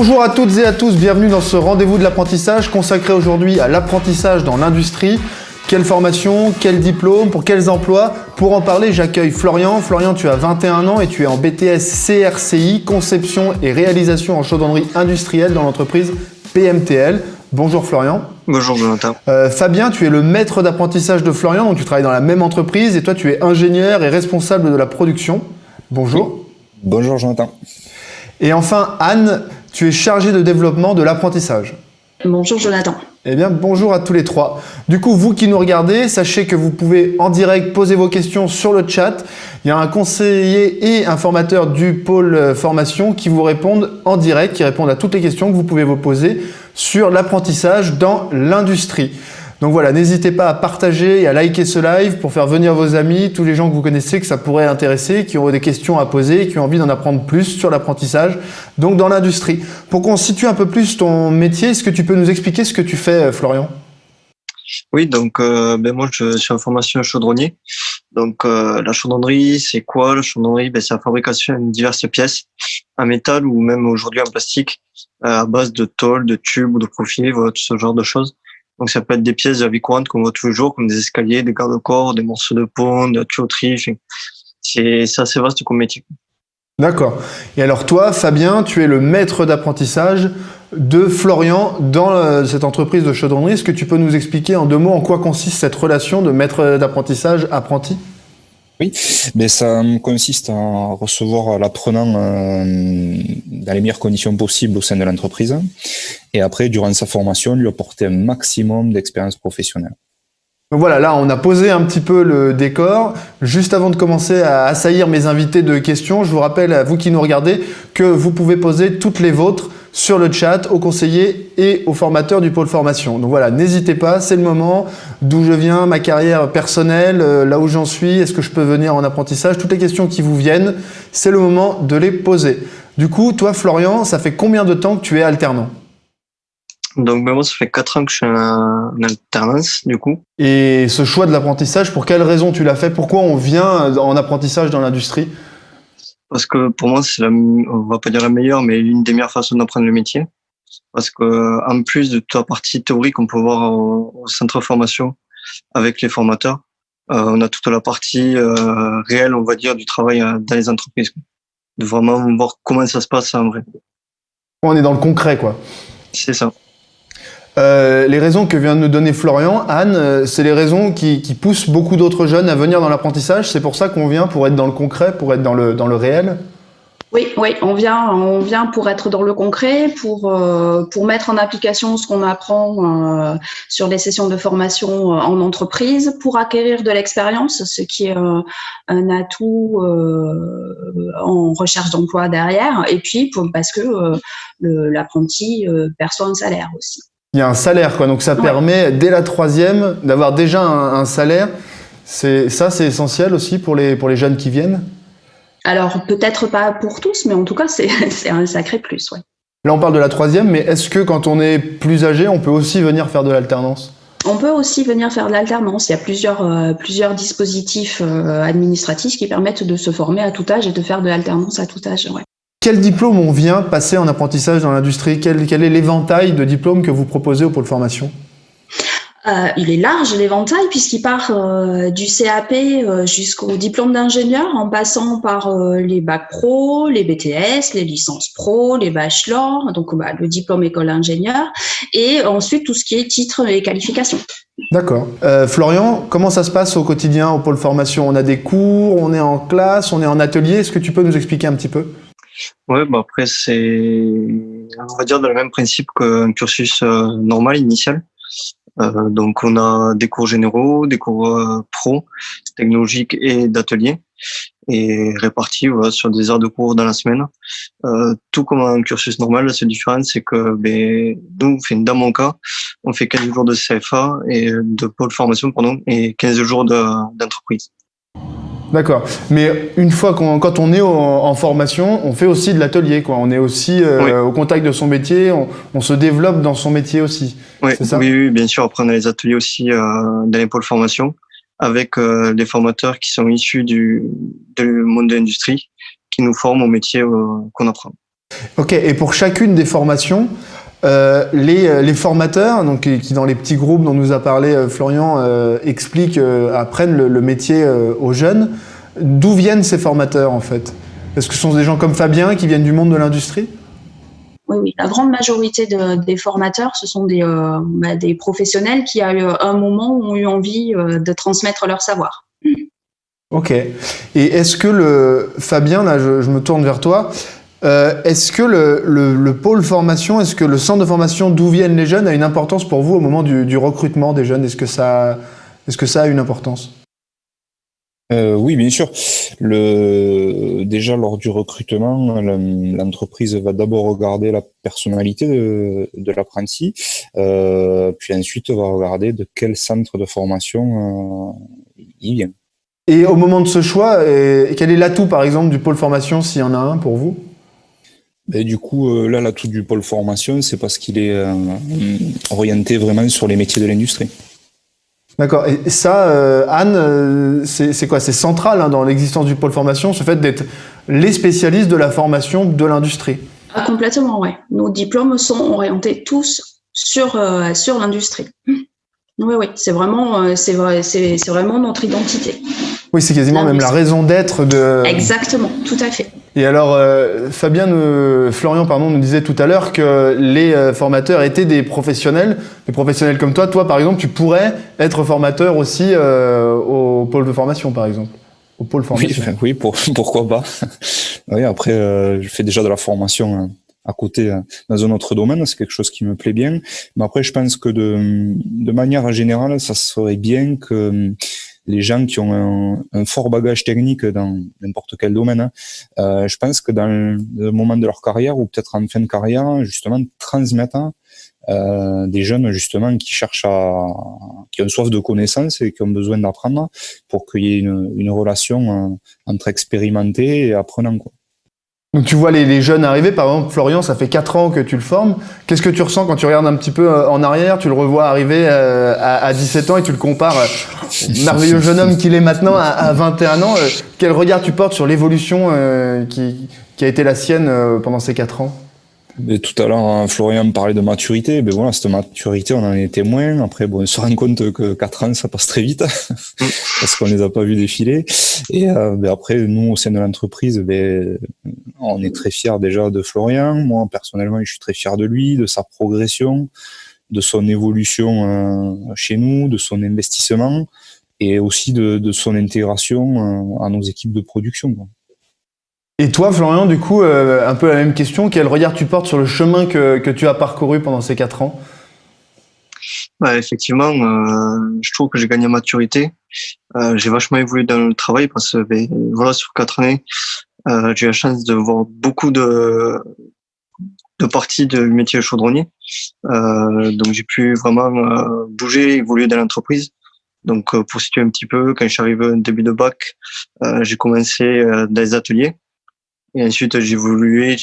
Bonjour à toutes et à tous, bienvenue dans ce rendez-vous de l'apprentissage consacré aujourd'hui à l'apprentissage dans l'industrie. Quelle formation, quel diplôme, pour quels emplois? Pour en parler, j'accueille Florian. Florian, tu as 21 ans et tu es en BTS CRCI, conception et réalisation en chaudronnerie industrielle dans l'entreprise PMTL. Bonjour Florian. Bonjour Jonathan. Fabien, tu es le maître d'apprentissage de Florian, donc tu travailles dans la même entreprise et toi tu es ingénieur et responsable de la production. Bonjour. Bonjour Jonathan. Et enfin Anne, tu es chargée de développement de l'apprentissage. Bonjour Jonathan. Eh bien, bonjour à tous les trois. Du coup, vous qui nous regardez, sachez que vous pouvez en direct poser vos questions sur le chat. Il y a un conseiller et un formateur du pôle formation qui vous répondent en direct, qui répondent à toutes les questions que vous pouvez vous poser sur l'apprentissage dans l'industrie. Donc voilà, n'hésitez pas à partager et à liker ce live pour faire venir vos amis, tous les gens que vous connaissez que ça pourrait intéresser, qui ont des questions à poser, qui ont envie d'en apprendre plus sur l'apprentissage, donc dans l'industrie. Pour qu'on situe un peu plus ton métier, est-ce que tu peux nous expliquer ce que tu fais, Florian ? Oui, donc moi je suis en formation chaudronnier. Donc la chaudronnerie, c'est quoi? La chaudronnerie, c'est la fabrication de diverses pièces en métal ou même aujourd'hui en plastique à base de tôle, de tubes ou de profils, voilà, tout ce genre de choses. Donc ça peut être des pièces de la vie courante qu'on voit tous les jours, comme des escaliers, des garde-corps, des morceaux de pont, de la tuyauterie. C'est assez vaste comme métier. D'accord. Et alors toi, Fabien, tu es le maître d'apprentissage de Florian dans cette entreprise de chaudronnerie. Est-ce que tu peux nous expliquer en 2 mots en quoi consiste cette relation de maître d'apprentissage apprenti ? Oui, mais ça consiste à recevoir l'apprenant dans les meilleures conditions possibles au sein de l'entreprise et après, durant sa formation, lui apporter un maximum d'expérience professionnelle. Donc voilà, là on a posé un petit peu le décor. Juste avant de commencer à assaillir mes invités de questions, je vous rappelle à vous qui nous regardez que vous pouvez poser toutes les vôtres sur le chat aux conseillers et aux formateurs du pôle formation. Donc voilà, n'hésitez pas, c'est le moment, d'où je viens, ma carrière personnelle, là où j'en suis, est-ce que je peux venir en apprentissage, toutes les questions qui vous viennent, c'est le moment de les poser. Du coup, toi Florian, ça fait combien de temps que tu es alternant ? Donc moi ça fait 4 ans que je suis en alternance du coup. Et ce choix de l'apprentissage, pour quelle raison tu l'as fait ? Pourquoi on vient en apprentissage dans l'industrie ? Parce que pour moi c'est on va pas dire la meilleure, mais l'une des meilleures façons d'apprendre le métier. Parce que en plus de toute la partie théorique qu'on peut voir au centre de formation avec les formateurs, on a toute la partie réelle, on va dire, du travail dans les entreprises. De vraiment voir comment ça se passe en vrai. On est dans le concret, quoi. C'est ça. Les raisons que vient de nous donner Florian, Anne, c'est les raisons qui poussent beaucoup d'autres jeunes à venir dans l'apprentissage. C'est pour ça qu'on vient, pour être dans le concret, pour être dans le réel. Oui, on vient pour être dans le concret, pour mettre en application ce qu'on apprend sur les sessions de formation en entreprise, pour acquérir de l'expérience, ce qui est un atout en recherche d'emploi derrière, et puis parce que l'apprenti perçoit un salaire aussi. Il y a un salaire, quoi. Donc ça permet, dès la 3e, d'avoir déjà un salaire. C'est essentiel aussi pour les jeunes qui viennent. Alors, peut-être pas pour tous, mais en tout cas, c'est un sacré plus, ouais. Là, on parle de la 3e, mais est-ce que quand on est plus âgé, on peut aussi venir faire de l'alternance ? On peut aussi venir faire de l'alternance. Il y a plusieurs dispositifs administratifs qui permettent de se former à tout âge et de faire de l'alternance à tout âge, ouais. Quel diplôme on vient passer en apprentissage dans l'industrie ? Quel est l'éventail de diplômes que vous proposez au pôle formation ? Il est large l'éventail puisqu'il part du CAP jusqu'au diplôme d'ingénieur en passant par les bacs pro, les BTS, les licences pro, les bachelors, donc le diplôme école ingénieur et ensuite tout ce qui est titres et qualifications. D'accord. Florian, comment ça se passe au quotidien au pôle formation ? On a des cours, on est en classe, on est en atelier. Est-ce que tu peux nous expliquer un petit peu ? Ouais, après c'est, on va dire, dans le même principe qu'un cursus normal, initial. Donc on a des cours généraux, des cours pro, technologiques et d'atelier, et répartis sur des heures de cours dans la semaine. Tout comme un cursus normal, la seule différence c'est que nous, dans mon cas, on fait 15 jours de CFA et de pôle formation, et 15 jours d'entreprise. D'accord. Mais une fois quand on est en formation, on fait aussi de l'atelier, quoi. On est aussi au contact de son métier, on se développe dans son métier aussi. Oui, c'est ça ? oui, bien sûr. Après, on a les ateliers aussi dans les pôles formation avec les formateurs qui sont issus du monde de l'industrie, qui nous forment au métier qu'on apprend. Ok, et pour chacune des formations, les formateurs, donc, qui dans les petits groupes dont nous a parlé Florian, apprennent le métier aux jeunes, d'où viennent ces formateurs en fait? Est-ce que ce sont des gens comme Fabien qui viennent du monde de l'industrie? Oui. La grande majorité des formateurs, ce sont des professionnels qui, à un moment, ont eu envie de transmettre leur savoir. Ok. Et est-ce que Fabien, là, je me tourne vers toi, est-ce que le pôle formation, est-ce que le centre de formation d'où viennent les jeunes a une importance pour vous au moment du recrutement des jeunes? Est-ce que ça a une importance? Oui, bien sûr. Déjà lors du recrutement, l'entreprise va d'abord regarder la personnalité de l'apprenti, puis ensuite va regarder de quel centre de formation il vient. Et au moment de ce choix, quel est l'atout par exemple du pôle formation s'il y en a un pour vous? Et du coup, là, l'atout du pôle formation, c'est parce qu'il est orienté vraiment sur les métiers de l'industrie. D'accord. Et ça, Anne, c'est quoi? C'est central dans l'existence du pôle formation, ce fait d'être les spécialistes de la formation de l'industrie. Ah, complètement, ouais. Nos diplômes sont orientés tous sur l'industrie. Oui, c'est vraiment notre identité. Oui, c'est quasiment même la raison d'être de... Exactement, tout à fait. Et alors, Florian, nous disait tout à l'heure que les formateurs étaient des professionnels comme toi. Toi, par exemple, tu pourrais être formateur aussi au pôle de formation, par exemple. Au pôle formation. Oui, pourquoi pas. Oui, après, je fais déjà de la formation à côté dans un autre domaine, c'est quelque chose qui me plaît bien. Mais après, je pense que de manière générale, ça serait bien que les gens qui ont un fort bagage technique dans n'importe quel domaine, je pense que dans le moment de leur carrière ou peut-être en fin de carrière, justement, transmettre des jeunes justement qui ont soif de connaissances et qui ont besoin d'apprendre pour qu'il y ait une relation entre expérimentés et apprenants, quoi. Donc tu vois les jeunes arriver, par exemple Florian, ça fait 4 ans que tu le formes. Qu'est-ce que tu ressens quand tu regardes un petit peu en arrière, tu le revois arriver à 17 ans et tu le compares au merveilleux jeune homme qu'il est maintenant à 21 ans. Quel regard tu portes sur l'évolution qui a été la sienne pendant ces 4 ans? Et tout à l'heure, Florian me parlait de maturité. Ben voilà, cette maturité, on en est témoin. Après, bon, on se rend compte que 4 ans, ça passe très vite parce qu'on les a pas vus défiler. Et après, nous, au sein de l'entreprise, on est très fiers déjà de Florian. Moi, personnellement, je suis très fier de lui, de sa progression, de son évolution chez nous, de son investissement et aussi de son intégration à nos équipes de production, quoi. Et toi, Florian, du coup, un peu la même question. Quel regard tu portes sur le chemin que tu as parcouru pendant ces 4 ans? Effectivement, je trouve que j'ai gagné en maturité. J'ai vachement évolué dans le travail parce que voilà, sur 4 années, j'ai eu la chance de voir beaucoup de parties du métier chaudronnier. Donc j'ai pu vraiment bouger, évoluer dans l'entreprise. Donc pour situer un petit peu, quand je suis arrivé au début de bac, j'ai commencé dans les ateliers. Et ensuite, j'ai évolué.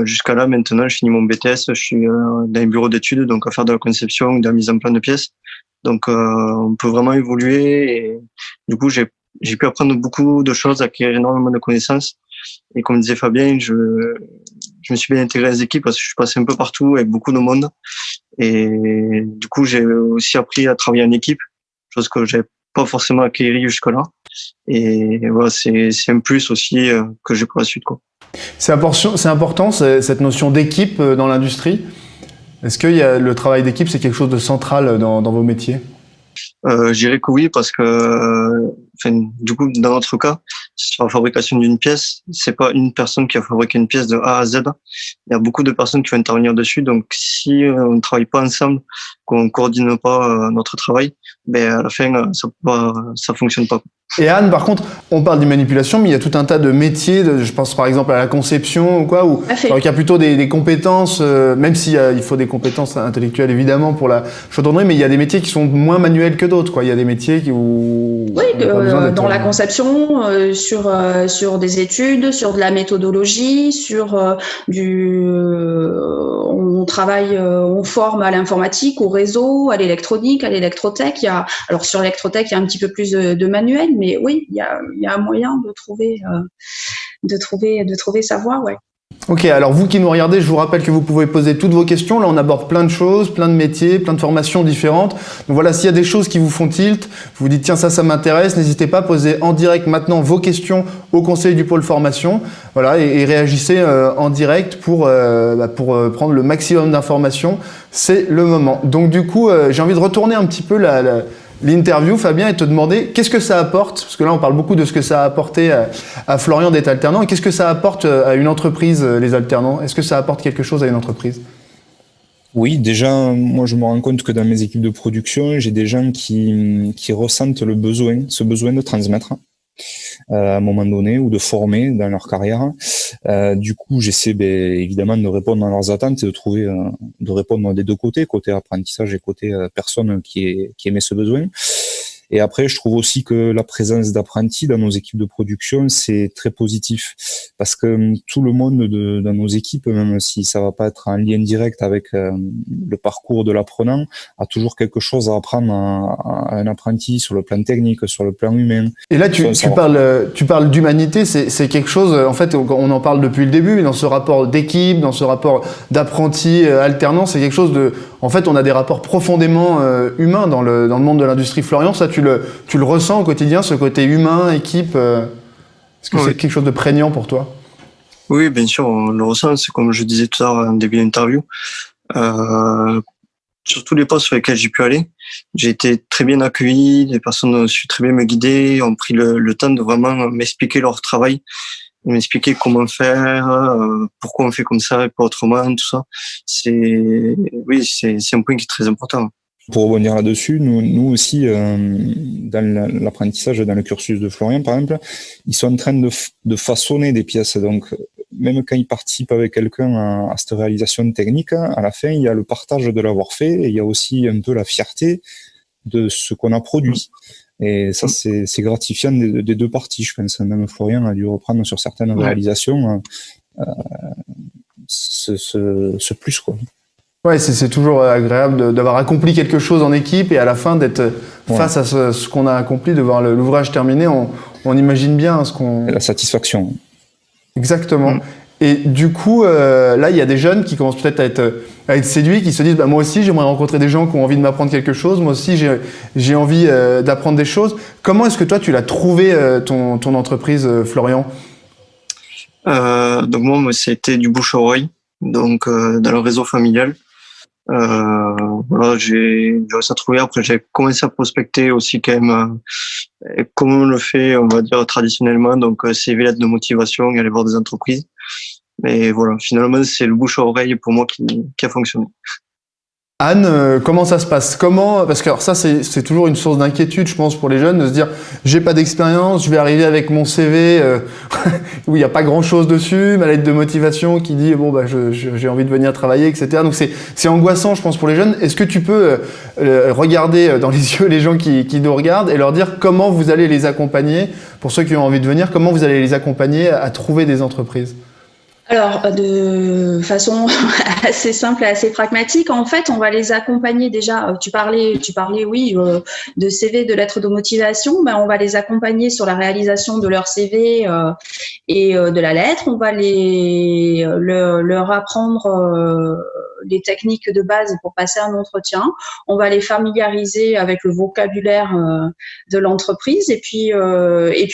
Jusqu'à là, maintenant, je finis mon BTS. Je suis dans un bureau d'études, donc à faire de la conception, de la mise en plan de pièces. Donc, on peut vraiment évoluer. Et du coup, j'ai pu apprendre beaucoup de choses, acquérir énormément de connaissances. Et comme disait Fabien, je me suis bien intégré à les équipes parce que je suis passé un peu partout avec beaucoup de monde. Et du coup, j'ai aussi appris à travailler en équipe, chose que j'ai pas forcément acquéri jusque-là. Et voilà, c'est un plus aussi que j'ai pour la suite, quoi. C'est important cette notion d'équipe dans l'industrie. Est-ce que le travail d'équipe, c'est quelque chose de central dans vos métiers? Je dirais que oui, parce que du coup, dans notre cas, sur la fabrication d'une pièce, c'est pas une personne qui a fabriqué une pièce de A à Z. Il y a beaucoup de personnes qui vont intervenir dessus. Donc, si on ne travaille pas ensemble, qu'on coordonne pas notre travail, à la fin, ça fonctionne pas. Et Anne, par contre, on parle des manipulations, mais il y a tout un tas de métiers, je pense par exemple à la conception ou quoi, où il y a plutôt des compétences, même s'il faut des compétences intellectuelles évidemment pour la chaudronnerie, mais il y a des métiers qui sont moins manuels que d'autres, quoi. Il y a des métiers où... Oui, dans la conception, sur des études, sur de la méthodologie, on travaille, on forme à l'informatique, au réseau, à l'électronique, à l'électrotech. Alors sur l'électrotech, il y a un petit peu plus de manuel, mais oui, il y a un moyen de trouver sa voie, ouais. Ok, alors vous qui nous regardez, je vous rappelle que vous pouvez poser toutes vos questions. Là, on aborde plein de choses, plein de métiers, plein de formations différentes. Donc voilà, s'il y a des choses qui vous font tilt, vous vous dites tiens, ça m'intéresse, n'hésitez pas à poser en direct maintenant vos questions au conseil du pôle formation. Voilà, et réagissez en direct pour prendre le maximum d'informations. C'est le moment. Donc du coup, j'ai envie de retourner un petit peu l'interview, Fabien, et te demander qu'est-ce que ça apporte, parce que là on parle beaucoup de ce que ça a apporté à Florian d'être alternant, et qu'est-ce que ça apporte à une entreprise, les alternants? Est-ce que ça apporte quelque chose à une entreprise? Oui, déjà, moi je me rends compte que dans mes équipes de production, j'ai des gens qui ressentent ce besoin de transmettre à un moment donné ou de former dans leur carrière. Du coup, j'essaie évidemment de répondre à leurs attentes et de répondre des deux côtés, côté apprentissage et côté personne qui émet ce besoin. Et après, je trouve aussi que la présence d'apprentis dans nos équipes de production, c'est très positif parce que tout le monde dans nos équipes, même si ça va pas être en lien direct avec le parcours de l'apprenant, a toujours quelque chose à apprendre à un apprenti sur le plan technique, sur le plan humain. Et là, tu parles d'humanité, c'est quelque chose, en fait, on en parle depuis le début, dans ce rapport d'équipe, dans ce rapport d'apprenti alternant, c'est quelque chose en fait, on a des rapports profondément humains dans le monde de l'industrie. Florian, ça, tu le ressens au quotidien, ce côté humain, équipe est-ce que c'est quelque chose de prégnant pour toi? Oui, bien sûr, on le ressent. C'est comme je disais tout à l'heure en début d'interview. Sur tous les postes sur lesquels j'ai pu aller, j'ai été très bien accueilli. Les personnes ont su très bien me guider, ont pris le temps de vraiment m'expliquer leur travail, m'expliquer comment faire, pourquoi on fait comme ça et pas autrement, tout ça. C'est un point qui est très important. Pour rebondir là-dessus, nous aussi, dans l'apprentissage, dans le cursus de Florian, par exemple, ils sont en train de façonner des pièces. Donc, même quand ils participent avec quelqu'un à cette réalisation technique, à la fin, il y a le partage de l'avoir fait et il y a aussi un peu la fierté de ce qu'on a produit. Et ça, c'est gratifiant des deux parties, je pense. Même Florian a dû reprendre sur certaines réalisations ce plus, quoi. Ouais, c'est toujours agréable d'avoir accompli quelque chose en équipe et à la fin d'être face à ce qu'on a accompli, de voir l'ouvrage terminé. On imagine bien ce qu'on... La satisfaction. Exactement. Et du coup, là, il y a des jeunes qui commencent peut-être à être séduits, qui se disent moi aussi, j'aimerais rencontrer des gens qui ont envie de m'apprendre quelque chose. Moi aussi, j'ai envie d'apprendre des choses. Comment est-ce que toi, tu l'as trouvé, ton entreprise, Florian? Donc moi, c'était du bouche à oreille, donc dans le réseau familial. Voilà, j'ai réussi à trouver. Après, j'ai commencé à prospecter aussi quand même, comme on le fait, on va dire traditionnellement, donc CV, lettre de motivation et aller voir des entreprises. Mais voilà, finalement, c'est le bouche à oreille pour moi qui a fonctionné. Anne, comment ça se passe? Parce que alors ça, c'est toujours une source d'inquiétude, je pense, pour les jeunes, de se dire j'ai pas d'expérience, je vais arriver avec mon CV où il n'y a pas grand-chose dessus, ma lettre de motivation qui dit bon bah j'ai envie de venir travailler, etc. Donc c'est angoissant, je pense, pour les jeunes. Est-ce que tu peux regarder dans les yeux les gens qui nous regardent et leur dire comment vous allez les accompagner, pour ceux qui ont envie de venir, comment vous allez les accompagner à trouver des entreprises? Alors, de façon assez simple et assez pragmatique, en fait, on va les accompagner déjà. Tu parlais, oui, de CV, de lettres de motivation. Ben, on va les accompagner sur la réalisation de leur CV et de la lettre. On va leur apprendre les techniques de base pour passer un entretien. On va les familiariser avec le vocabulaire de l'entreprise et puis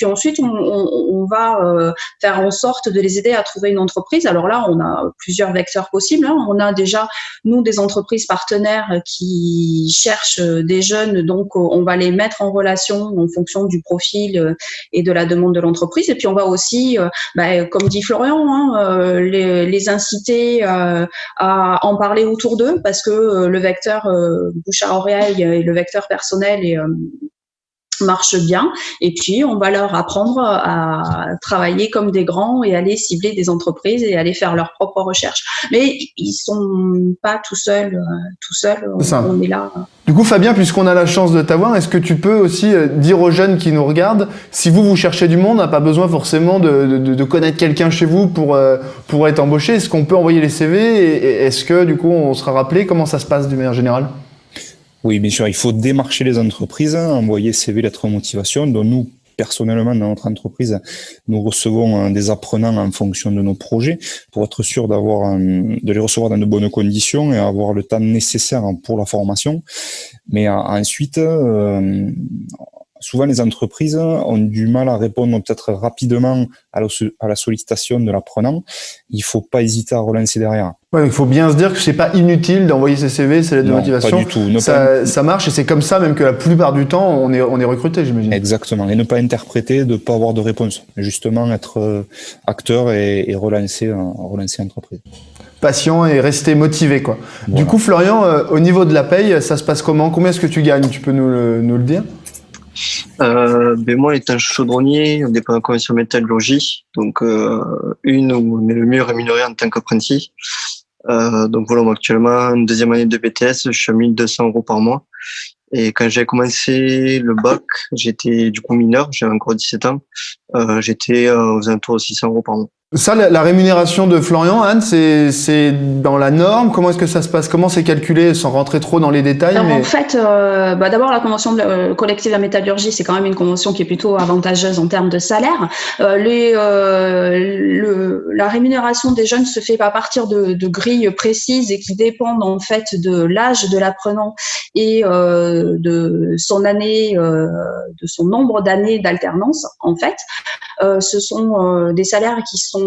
ensuite on va faire en sorte de les aider à trouver une entreprise. Alors là, on a plusieurs vecteurs possibles. On a déjà, nous, des entreprises partenaires qui cherchent des jeunes, donc on va les mettre en relation en fonction du profil et de la demande de l'entreprise. Et puis on va aussi, comme dit Florian, les inciter à en parler autour d'eux, parce que le vecteur bouche à oreille et le vecteur personnel marche bien, et puis on va leur apprendre à travailler comme des grands et aller cibler des entreprises et aller faire leurs propres recherches. Mais ils sont pas tout seuls, on est là. Du coup, Fabien, puisqu'on a la chance de t'avoir, est-ce que tu peux aussi dire aux jeunes qui nous regardent, si vous cherchez du monde, on n'a pas besoin forcément de connaître quelqu'un chez vous pour être embauché. Est-ce qu'on peut envoyer les CV et est-ce que du coup on sera rappelé? Comment ça se passe d'une manière générale? Oui, bien sûr, il faut démarcher les entreprises, envoyer CV, lettre de motivation, dont nous, personnellement, dans notre entreprise, nous recevons des apprenants en fonction de nos projets pour être sûr de les recevoir dans de bonnes conditions et avoir le temps nécessaire pour la formation. Mais ensuite, souvent les entreprises ont du mal à répondre peut-être rapidement à la sollicitation de l'apprenant. Il faut pas hésiter à relancer derrière. Ouais, il faut bien se dire que c'est pas inutile d'envoyer ses CV, ses lettres de motivation. Pas du tout. Ça marche et c'est comme ça même que la plupart du temps on est recruté, j'imagine. Exactement. Et ne pas interpréter, de pas avoir de réponse. Justement, être acteur et relancer l'entreprise. Patient et rester motivé, quoi. Voilà. Du coup, Florian, au niveau de la paye, ça se passe comment? Combien est-ce que tu gagnes? Tu peux nous le dire? Moi, étant chaudronnier, on dépend de la convention métallurgie, donc une où on est le mieux rémunéré en tant qu'apprenti. Donc voilà, moi actuellement, en deuxième année de BTS, je suis à 1 200 € par mois. Et quand j'ai commencé le bac, j'étais du coup mineur, j'avais encore 17 ans, j'étais aux alentours de 600 € par mois. Ça, la rémunération de Florian, Anne, c'est dans la norme? Comment est-ce que ça se passe? Comment c'est calculé, sans rentrer trop dans les détails? Alors, en fait, d'abord, la convention collective de la métallurgie, c'est quand même une convention qui est plutôt avantageuse en termes de salaire. La rémunération des jeunes se fait à partir de grilles précises et qui dépendent en fait de l'âge de l'apprenant et de son année, de son nombre d'années d'alternance, en fait. Ce sont des salaires qui sont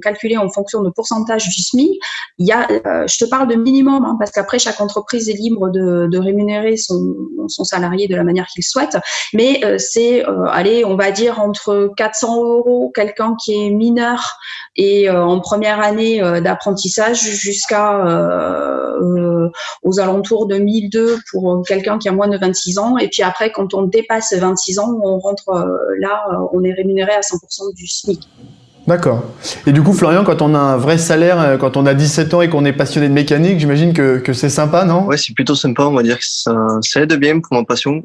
calculés en fonction de pourcentage du SMIC. Je te parle de minimum, parce qu'après, chaque entreprise est libre de rémunérer son salarié de la manière qu'il souhaite. Mais c'est, on va dire, entre 400 € quelqu'un qui est mineur et en première année d'apprentissage jusqu'à aux alentours de 1 200 pour quelqu'un qui a moins de 26 ans. Et puis après, quand on dépasse 26 ans, on rentre on est rémunéré à 100% du SMIC. D'accord. Et du coup, Florian, quand on a un vrai salaire, quand on a 17 ans et qu'on est passionné de mécanique, j'imagine que c'est sympa, non? Ouais, c'est plutôt sympa, on va dire que ça aide bien pour ma passion.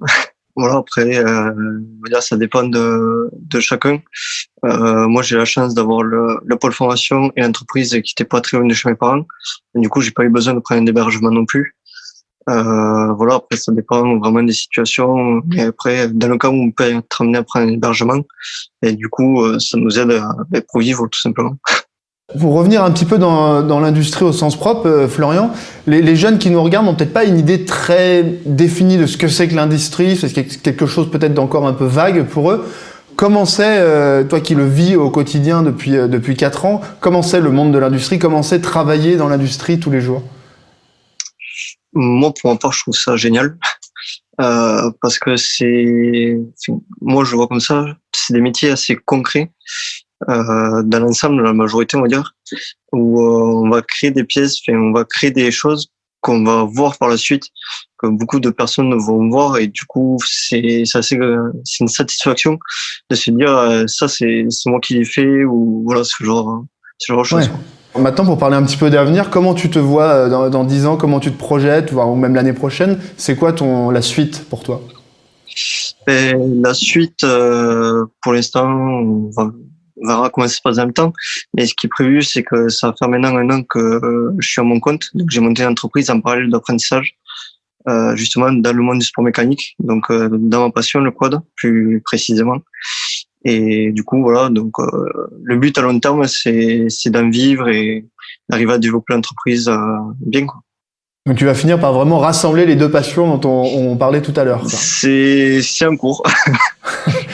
Voilà, après, on va dire ça dépend de chacun. Moi, j'ai la chance d'avoir le pôle formation et l'entreprise qui n'était pas très loin de chez mes parents. Et du coup, j'ai pas eu besoin de prendre un hébergement non plus. Voilà, après, ça dépend vraiment des situations. Et après, dans le cas où on peut être amené à prendre un hébergement, et du coup, ça nous aide pour vivre, tout simplement. Pour revenir un petit peu dans l'industrie au sens propre, Florian, les jeunes qui nous regardent n'ont peut-être pas une idée très définie de ce que c'est que l'industrie, c'est quelque chose peut-être d'encore un peu vague pour eux. Comment c'est, toi qui le vis au quotidien depuis 4 ans, comment c'est le monde de l'industrie, comment c'est travailler dans l'industrie tous les jours? Moi, pour ma part, je trouve ça génial. Parce que moi, je vois comme ça, c'est des métiers assez concrets. Dans l'ensemble, la majorité, on va dire, où on va créer des pièces, on va créer des choses qu'on va voir par la suite, que beaucoup de personnes vont voir, et du coup, c'est une satisfaction de se dire, ça, c'est moi qui l'ai fait, ou voilà, ce genre de choses. Ouais. Maintenant, pour parler un petit peu d'avenir, comment tu te vois dans 10 ans, comment tu te projettes, ou même l'année prochaine? C'est quoi la suite pour toi? La suite, pour l'instant, on verra comment ça se passe dans le temps. Mais ce qui est prévu, c'est que ça va faire maintenant 1 an que je suis à mon compte. Donc, j'ai monté une entreprise en parallèle d'apprentissage, justement dans le monde du sport mécanique. Donc, dans ma passion, le quad, plus précisément. Et du coup, voilà. Donc, le but à long terme, c'est d'en vivre et d'arriver à développer l'entreprise bien, quoi. Donc, tu vas finir par vraiment rassembler les deux passions dont on parlait tout à l'heure, quoi. C'est un cours.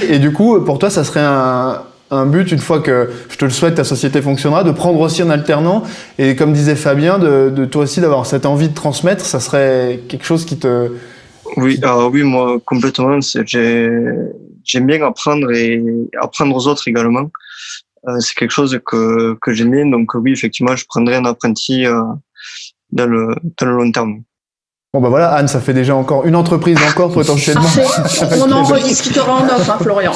Et du coup, pour toi, ça serait un but, une fois que, je te le souhaite, ta société fonctionnera, de prendre aussi un alternant et, comme disait Fabien, de toi aussi d'avoir cette envie de transmettre. Ça serait quelque chose qui te... Oui, oui, moi, complètement. J'aime bien apprendre et apprendre aux autres également. C'est quelque chose que j'aime bien. Donc oui, effectivement, je prendrai un apprenti dans le long terme. Bon bah voilà, Anne, ça fait déjà encore une entreprise potentiellement. Parfait. On en rediscutera en off, Florian.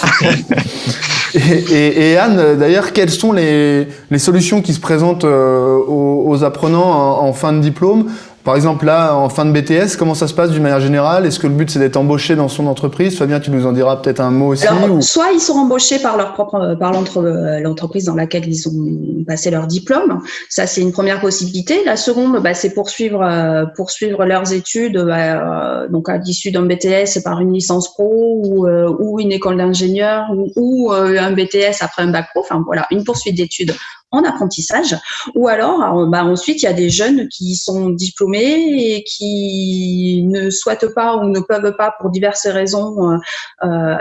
Et Anne, d'ailleurs, quelles sont les solutions qui se présentent aux apprenants en fin de diplôme? Par exemple, là, en fin de BTS, comment ça se passe d'une manière générale? Est-ce que le but, c'est d'être embauché dans son entreprise? Fabien, tu nous en diras peut-être un mot aussi. Alors, soit ils sont embauchés par l'entreprise dans laquelle ils ont passé leur diplôme. Ça, c'est une première possibilité. La seconde, c'est poursuivre leurs études, donc à l'issue d'un BTS par une licence pro ou une école d'ingénieur ou un BTS après un bac pro. Enfin, voilà, une poursuite d'études en apprentissage, ou alors ensuite il y a des jeunes qui sont diplômés et qui ne souhaitent pas ou ne peuvent pas pour diverses raisons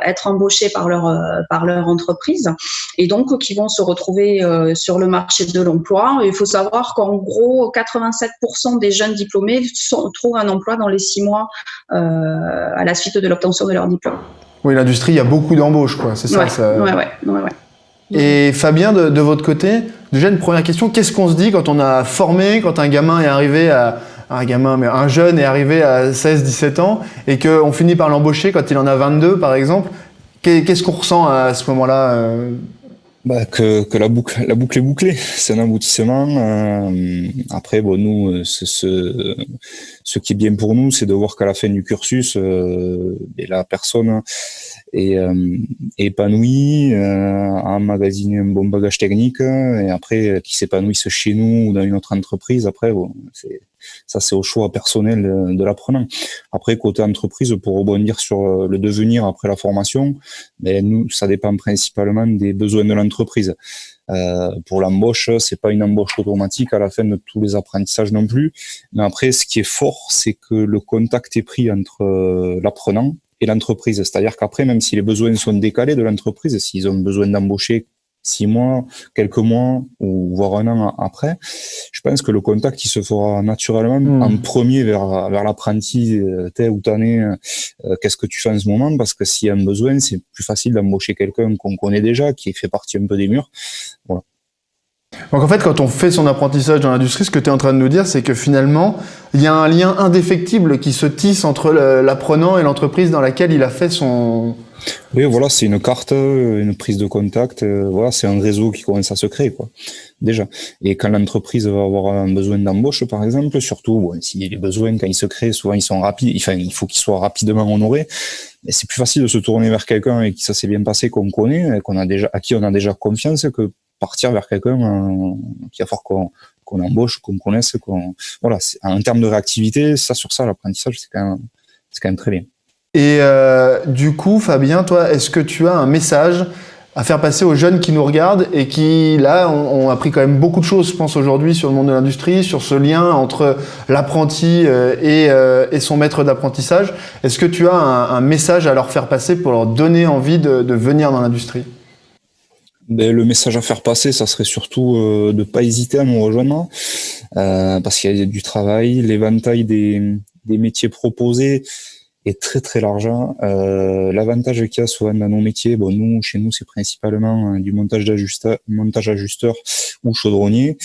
être embauchés par leur entreprise et donc qui vont se retrouver sur le marché de l'emploi. Il faut savoir qu'en gros 87% des jeunes diplômés trouvent un emploi dans les 6 mois à la suite de l'obtention de leur diplôme. Oui, l'industrie, il y a beaucoup d'embauches, quoi. C'est ça. Ouais. Et Fabien, de votre côté, déjà une première question, qu'est-ce qu'on se dit quand on a formé, quand un gamin est arrivé un jeune est arrivé à 16-17 ans et qu'on finit par l'embaucher quand il en a 22 par exemple, qu'est-ce qu'on ressent à ce moment-là? Que la boucle est bouclée, c'est un aboutissement. Après, nous, ce qui est bien pour nous, c'est de voir qu'à la fin du cursus, la personne est épanouie, a emmagasiné un bon bagage technique, et après, qui s'épanouisse chez nous ou dans une autre entreprise. Après, c'est au choix personnel de l'apprenant. Après, côté entreprise, pour rebondir sur le devenir après la formation, nous, ça dépend principalement des besoins de l'entreprise. Pour l'embauche, c'est pas une embauche automatique à la fin de tous les apprentissages non plus. Mais après, ce qui est fort, c'est que le contact est pris entre l'apprenant et l'entreprise. C'est-à-dire qu'après, même si les besoins sont décalés de l'entreprise, s'ils ont besoin d'embaucher 6 mois, quelques mois, ou voire un an après, je pense que le contact, il se fera naturellement en premier vers l'apprenti, t'es ou t'en es, qu'est-ce que tu fais en ce moment, parce que s'il y a un besoin, c'est plus facile d'embaucher quelqu'un qu'on connaît déjà, qui fait partie un peu des murs. Voilà. Donc en fait, quand on fait son apprentissage dans l'industrie, ce que tu es en train de nous dire, c'est que finalement, il y a un lien indéfectible qui se tisse entre l'apprenant et l'entreprise dans laquelle il a fait son... Oui, voilà, c'est une carte, une prise de contact, voilà, c'est un réseau qui commence à se créer, quoi, déjà. Et quand l'entreprise va avoir un besoin d'embauche, par exemple, surtout, si les besoins, quand ils se créent, souvent ils sont rapides, enfin, il faut qu'ils soient rapidement honorés. Mais c'est plus facile de se tourner vers quelqu'un et qui ça s'est bien passé, qu'on connaît, à qui on a déjà confiance, que partir vers quelqu'un qui va falloir qu'on embauche, qu'on connaisse, voilà, en termes de réactivité, sur ça, l'apprentissage, c'est quand même très bien. Et du coup, Fabien, toi, est-ce que tu as un message à faire passer aux jeunes qui nous regardent et qui, là, ont appris quand même beaucoup de choses, je pense, aujourd'hui sur le monde de l'industrie, sur ce lien entre l'apprenti et son maître d'apprentissage. Est-ce que tu as un message à leur faire passer pour leur donner envie de venir dans l'industrie? Le message à faire passer, ça serait surtout de ne pas hésiter à nous rejoindre, parce qu'il y a du travail, l'éventail des métiers proposés est très très large. L'avantage qu'il y a souvent dans nos métiers, chez nous, c'est principalement du montage ajusteur ou chaudronnier.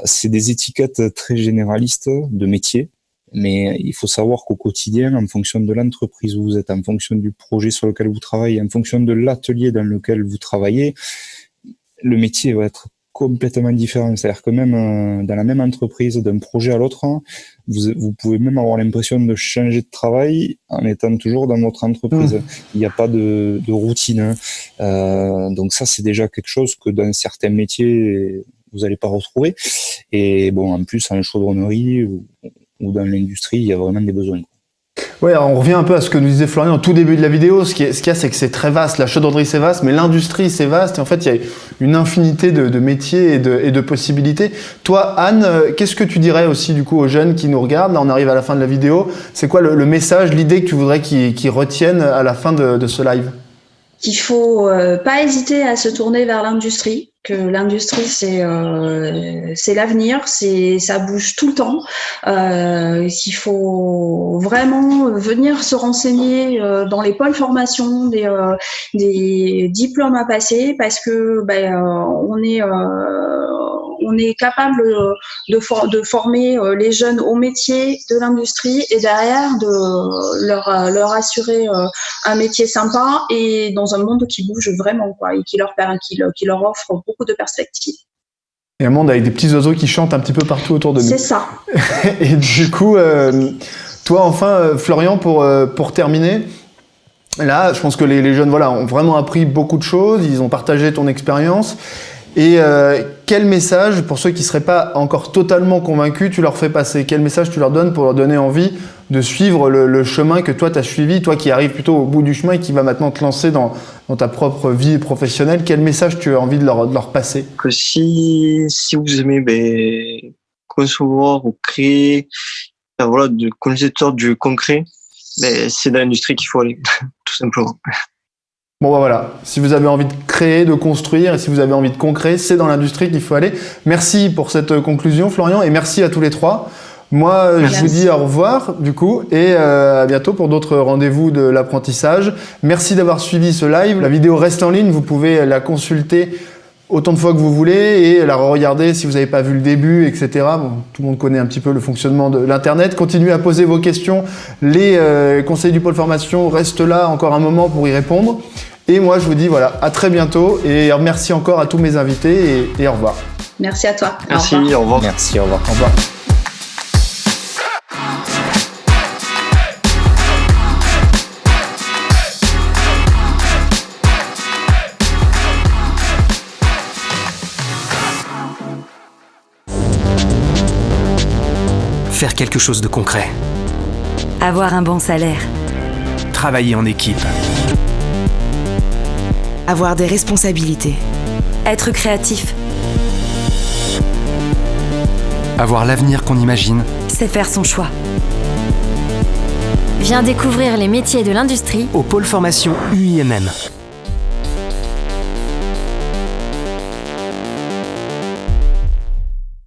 C'est des étiquettes très généralistes de métiers, mais il faut savoir qu'au quotidien, en fonction de l'entreprise où vous êtes, en fonction du projet sur lequel vous travaillez, en fonction de l'atelier dans lequel vous travaillez, le métier va être complètement différent. C'est-à-dire que même dans la même entreprise, d'un projet à l'autre, vous pouvez même avoir l'impression de changer de travail en étant toujours dans votre entreprise. Il n'y a pas de routine. Donc ça, c'est déjà quelque chose que dans certains métiers, vous n'allez pas retrouver. Et en plus, en chaudronnerie ou dans l'industrie, il y a vraiment des besoins. Ouais, on revient un peu à ce que nous disait Florian au tout début de la vidéo. Ce qu'il y a, c'est que c'est très vaste. La chaudronnerie, c'est vaste, mais l'industrie, c'est vaste. Et en fait, il y a une infinité de métiers et de possibilités. Toi, Anne, qu'est-ce que tu dirais aussi du coup aux jeunes qui nous regardent? Là, on arrive à la fin de la vidéo. C'est quoi le message, l'idée que tu voudrais qu'ils retiennent à la fin de ce live? Qu'il faut pas hésiter à se tourner vers l'industrie, que l'industrie c'est l'avenir, ça bouge tout le temps. Qu'il faut vraiment venir se renseigner dans les pôles formation, des diplômes à passer, parce que on est capable de former les jeunes au métier de l'industrie et derrière de leur assurer un métier sympa et dans un monde qui bouge vraiment, quoi, et qui leur offre beaucoup de perspectives. et un monde avec des petits oiseaux qui chantent un petit peu partout autour de nous. C'est ça. Et du coup, toi, enfin, Florian, pour terminer, là, je pense que les jeunes ont vraiment appris beaucoup de choses, ils ont partagé ton expérience. Et quel message, pour ceux qui ne seraient pas encore totalement convaincus, tu leur fais passer? Quel message tu leur donnes pour leur donner envie de suivre le chemin que toi tu as suivi, toi qui arrives plutôt au bout du chemin et qui va maintenant te lancer dans ta propre vie professionnelle? Quel message tu as envie de leur passer? Que si vous aimez concevoir ou créer, comme je disais, du concret, c'est dans l'industrie qu'il faut aller, tout simplement. Bon voilà, si vous avez envie de créer, de construire, et si vous avez envie de concret, c'est dans l'industrie qu'il faut aller. Merci pour cette conclusion, Florian, et merci à tous les trois. Moi, je vous dis au revoir, du coup, et à bientôt pour d'autres rendez-vous de l'apprentissage. Merci d'avoir suivi ce live. La vidéo reste en ligne, vous pouvez la consulter autant de fois que vous voulez et la regarder si vous n'avez pas vu le début, etc. Bon, tout le monde connaît un petit peu le fonctionnement de l'Internet. Continuez à poser vos questions. Les conseillers du pôle formation restent là encore un moment pour y répondre. Et moi, je vous dis à très bientôt et merci encore à tous mes invités et au revoir. Merci à toi. Merci, au revoir. Merci, au revoir. Au revoir. Faire quelque chose de concret. Avoir un bon salaire. Travailler en équipe. Avoir des responsabilités. Être créatif. Avoir l'avenir qu'on imagine. C'est faire son choix. Viens découvrir les métiers de l'industrie Au pôle formation UIMM.